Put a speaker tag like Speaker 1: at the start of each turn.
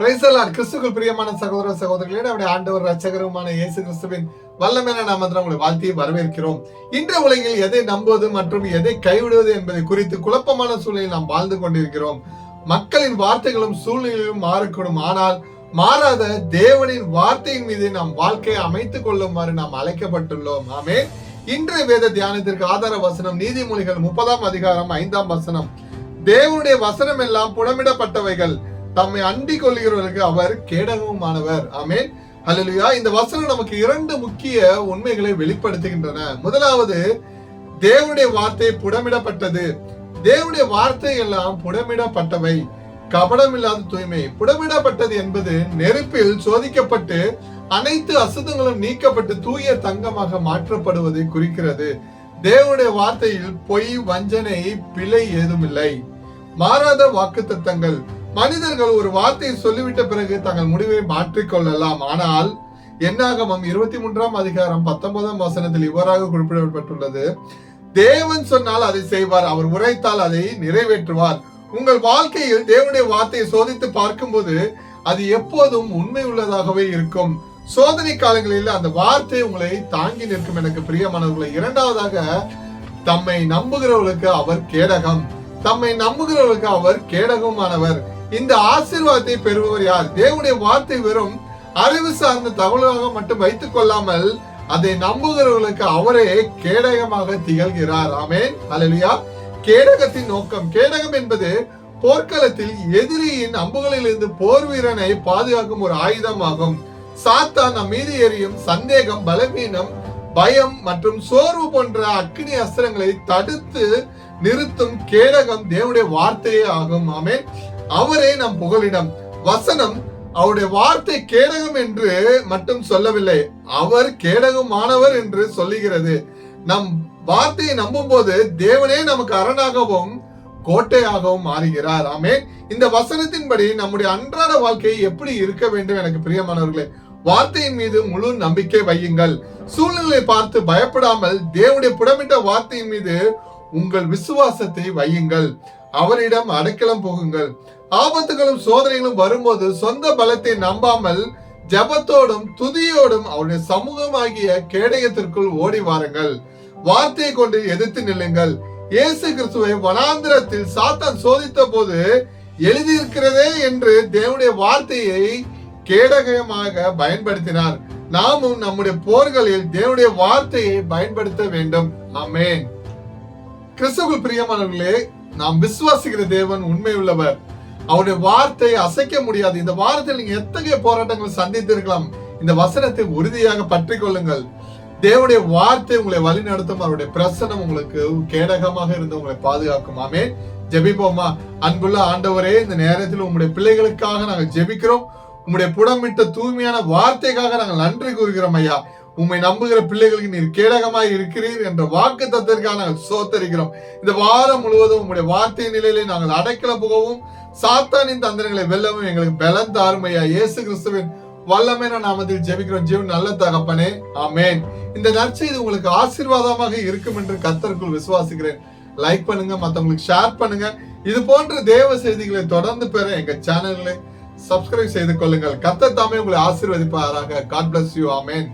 Speaker 1: கிறிஸ்துக்குள் பிரியமான சகோதர சகோதரிகளே, நம்முடைய ஆண்டவர் ரட்சகருமான இயேசு கிறிஸ்துவின் வல்லமையான நாமத்தில் உங்களை வாழ்த்தி வரவேற்கிறோம். இன்றைய உலகில் எதை நம்புவது மற்றும் எதை கைவிடுவது என்பதை குறித்து குழப்பமான சூழ்நிலையில் நாம் வாழ்ந்து கொண்டிருக்கிறோம். மக்களின் வார்த்தைகளும் சூழ்நிலையும் மாறக்கூடும், ஆனால் மாறாத தேவனின் வார்த்தையின் மீது நாம் வாழ்க்கையை அமைத்துக் கொள்ளுமாறு நாம் அழைக்கப்பட்டுள்ளோம். ஆமென். இன்றைய வேத தியானத்திற்கு ஆதார வசனம் நீதிமொழிகள் 30 அதிகாரம் 5 வசனம். தேவனுடைய வசனம் எல்லாம் புடமிடப்பட்டவைகள், தம்மை அண்டிக் கொள்கிறவர்களுக்கு அவர் கேடகமானவர். ஆமென். ஹல்லேலூயா. இந்த வசனம் நமக்கு 2 முக்கிய உண்மைகளை வெளிப்படுத்துகின்றன. முதலாவது, தேவனுடைய வார்த்தை புடமிடப்பட்டது. தேவனுடைய வார்த்தை எல்லாம் புடமிடப்பட்டவை, கபடமில்லாத தூய்மை. புடமிடப்பட்டது என்பது நெருப்பில் சோதிக்கப்பட்டு அனைத்து அசுத்தங்களும் நீக்கப்பட்டு தூய தங்கமாக மாற்றப்படுவதை குறிக்கிறது. தேவனுடைய வார்த்தையில் பொய், வஞ்சனை, பிழை ஏதுமில்லை. மாறாத வாக்குத்தத்தங்கள். மனிதர்கள் ஒரு வார்த்தையை சொல்லிவிட்ட பிறகு தங்கள் முடிவை மாற்றிக்கொள்ளலாம். ஆனால் என்னாகமம் 23 அதிகாரம் 19 வசனத்தில் இவ்வாறாக குறிப்பிடப்பட்டுள்ளது: தேவன் சொன்னால் அதை செய்வார், அவர் உரைத்தால் அதை நிறைவேற்றுவார். உங்கள் வாழ்க்கையில் தேவனுடைய வார்த்தையை சோதித்து பார்க்கும்போது அது எப்போதும் உண்மை உள்ளதாகவே இருக்கும். சோதனை காலங்களில் அந்த வார்த்தை உங்களை தாங்கி நிற்கும். எனக்கு பிரியமானவர்களை, இரண்டாவதாக, தம்மை நம்புகிறவர்களுக்கு அவர் கேடகம். தம்மை நம்புகிறவர்களுக்கு அவர் கேடகமானவர். இந்த ஆசீர்வாதத்தை பெறுபவர் யார்? தேவனுடைய வார்த்தை வெறும் அறிவு சார்ந்த தகவலாக மட்டும் வைத்துக் கொள்ளாமல் அதை நம்புகிறவர்களுக்கு அவரே கேடகமாக திகழ்கிறார். ஆமென். ஹல்லேலூயா. கேடகத்தின் நோக்கம். கேடகம் என்பது போர்க்களத்தில் எதிரியின் அம்புகளில் இருந்து போர் வீரனை பாதுகாக்கும் ஒரு ஆயுதமாகும். சாத்தான் நம் மீது எரியும் சந்தேகம், பலவீனம், பயம் மற்றும் சோர்வு போன்ற அக்கினி அஸ்திரங்களை தடுத்து நிறுத்தும் கேடகம் தேவனுடைய வார்த்தையே ஆகும். ஆமென். அவரே நம் புகலிடம். வசனம் அவருடைய வார்த்தை கேடகம் என்று மட்டும் சொல்லவில்லை, அவர் கேடகமானவர் என்று சொல்லுகிறது. நம் வார்த்தையை நம்பும் போது தேவனே நமக்கு அரணாகவும் கோட்டையாகவும் மாறுகிறார். ஆமென். இந்த வசனத்தின்படி நம்முடைய அன்றாட வாழ்க்கை எப்படி இருக்க வேண்டும்? எனக்கு பிரியமானவர்களே, வார்த்தையின் மீது முழு நம்பிக்கை வையுங்கள். சூழ்நிலை பார்த்து பயப்படாமல் தேவனுடைய புடமிட்ட வார்த்தையின் மீது உங்கள் விசுவாசத்தை வையுங்கள். அவரிடம் அடைக்கலம் போகுங்கள். ஆபத்துகளும் சோதனைகளும் வரும்போது சொந்த பலத்தை நம்பாமல் ஜபத்தோடும் துதியோடும் அவருடைய சமூகமாகிய கேடயத்திற்குள் ஓடி வாருங்கள். வார்த்தையை கொண்டு எதிர்த்து நில்லுங்கள். இயேசு கிறிஸ்துவை வனாந்திரத்தில் சாத்தான் சோதித்த போது எழுதியிருக்கிறதே என்று தேவனுடைய வார்த்தையை கேடகமாக பயன்படுத்தினார். நாமும் நம்முடைய போர்களில் தேவனுடைய வார்த்தையை பயன்படுத்த வேண்டும். ஆமென். கிறிஸ்துவுக்குள் பிரியமானவர்களே, நாம் விசுவாசிக்கிற தேவன் உண்மை உள்ளவர். அவருடைய வார்த்தை அசைக்க முடியாது. இந்த வாரத்தில் நீங்க எத்தகைய போராட்டங்கள் சந்தித்திருக்கலாம், இந்த வசனத்தை உறுதியாக பற்றி கொள்ளுங்கள். தேவனுடைய வார்த்தை உங்களை வழி நடத்தும். அவருடைய பிரசனம் உங்களுக்கு கேடகமாக இருந்து உங்களை பாதுகாக்கும். ஆமென். ஜெபிப்போமா? அன்புள்ள ஆண்டவரே, இந்த நேரத்தில் உங்களுடைய பிள்ளைகளுக்காக நாங்கள் ஜெபிக்கிறோம். உங்களுடைய புடமிட்ட தூய்மையான வார்த்தைக்காக நாங்கள் நன்றி கூறுகிறோம் ஐயா. உம்மை நம்புகிற பிள்ளைகளுக்கு நீர் கேடகமாய் இருக்கிறீர் என்ற வாக்கு தத்திற்காக நாங்கள் சோத்தரிக்கிறோம். இந்த வாரம் முழுவதும் உங்களுடைய வார்த்தை நிலையிலே நாங்கள் அடைக்கல போகவும் சாத்தானின் தந்திரங்களை வெல்லவும் எங்களுக்கு பலன் தாரும் ஐயா. இயேசு கிறிஸ்துவின் வல்லமையான நாமத்தில் ஜெபிக்கிறோம் ஜீவன் நல்ல தகப்பனே. ஆமென். இந்த நற்செய்தி உங்களுக்கு ஆசீர்வாதமாக இருக்கும் என்று கர்த்தருக்குள் விசுவாசிக்கிறேன். லைக் பண்ணுங்க, மற்றவங்களுக்கு ஷேர் பண்ணுங்க. இது போன்ற தேவ செய்திகளை தொடர்ந்து பெற எங்க சேனல்களை சப்ஸ்கிரைப் செய்து கொள்ளுங்கள். கர்த்தர் தாமே உங்களை ஆசீர்வதிப்பாராக. God bless you. ஆமென்.